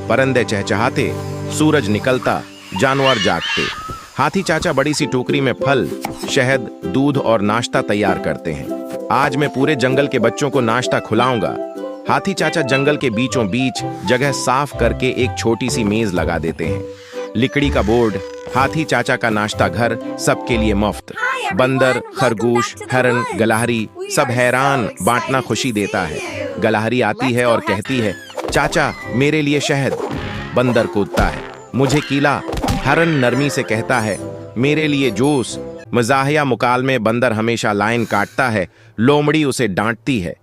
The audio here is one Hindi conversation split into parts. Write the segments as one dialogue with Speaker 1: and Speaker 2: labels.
Speaker 1: परिंदे चहचहाते, सूरज निकलता, जानवर जागते। हाथी चाचा बड़ी सी टोकरी में फल, शहद, दूध और नाश्ता तैयार करते हैं। आज मैं पूरे जंगल के बच्चों को नाश्ता खिलाऊंगा। हाथी चाचा जंगल के बीचों बीच जगह साफ करके एक छोटी सी मेज लगा देते हैं। लकड़ी का बोर्ड, हाथी चाचा का नाश्ता घर, सबके लिए मुफ्त। बंदर, खरगोश, हरन, गलहरी सब हैरान, बांटना खुशी देता है। गलहरी आती है और कहती है, चाचा मेरे लिए शहद। बंदर कूदता है, मुझे कीला। हरन नरमी से कहता है, मेरे लिए जूस। मजाहिया मुकाल में बंदर हमेशा लाइन काटता है, लोमड़ी उसे डांटती है।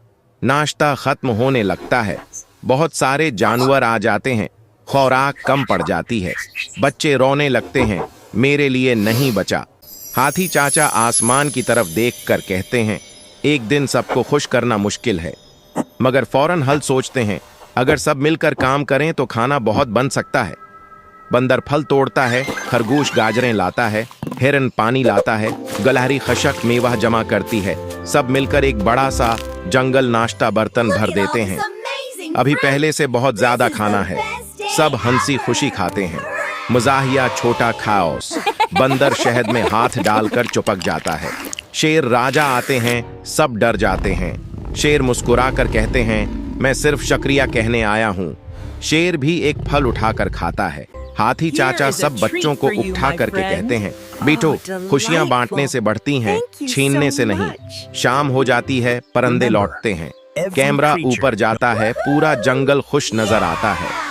Speaker 1: नाश्ता खत्म होने लगता है, बहुत सारे जानवर आ जाते हैं, खुराक कम पड़ जाती है। बच्चे रोने लगते हैं, मेरे लिए नहीं बचा। हाथी चाचा आसमान की तरफ देखकर कहते हैं, एक दिन सबको खुश करना मुश्किल है, मगर फौरन हल सोचते हैं, अगर सब मिलकर काम करें तो खाना बहुत बन सकता है। बंदर फल तोड़ता है, खरगोश गाजरें लाता है, हिरन पानी लाता है, गलहरी खशक मेवा जमा करती है। सब मिलकर एक बड़ा सा जंगल नाश्ता बर्तन भर देते हैं। अभी पहले से बहुत ज्यादा खाना है, सब हंसी खुशी खाते हैं। मजाहिया छोटा खाओस। बंदर शहद में हाथ डालकर चिपक जाता है। शेर राजा आते हैं, सब डर जाते हैं। शेर मुस्कुराकर कहते हैं, मैं सिर्फ शुक्रिया कहने आया हूँ। शेर भी एक फल उठाकर खाता है। हाथी चाचा सब बच्चों को उठा करके कहते हैं, बेटो खुशियां बांटने से बढ़ती हैं, छीनने से नहीं। शाम हो जाती है, परिंदे लौटते हैं। कैमरा ऊपर जाता है, पूरा जंगल खुश नजर आता है।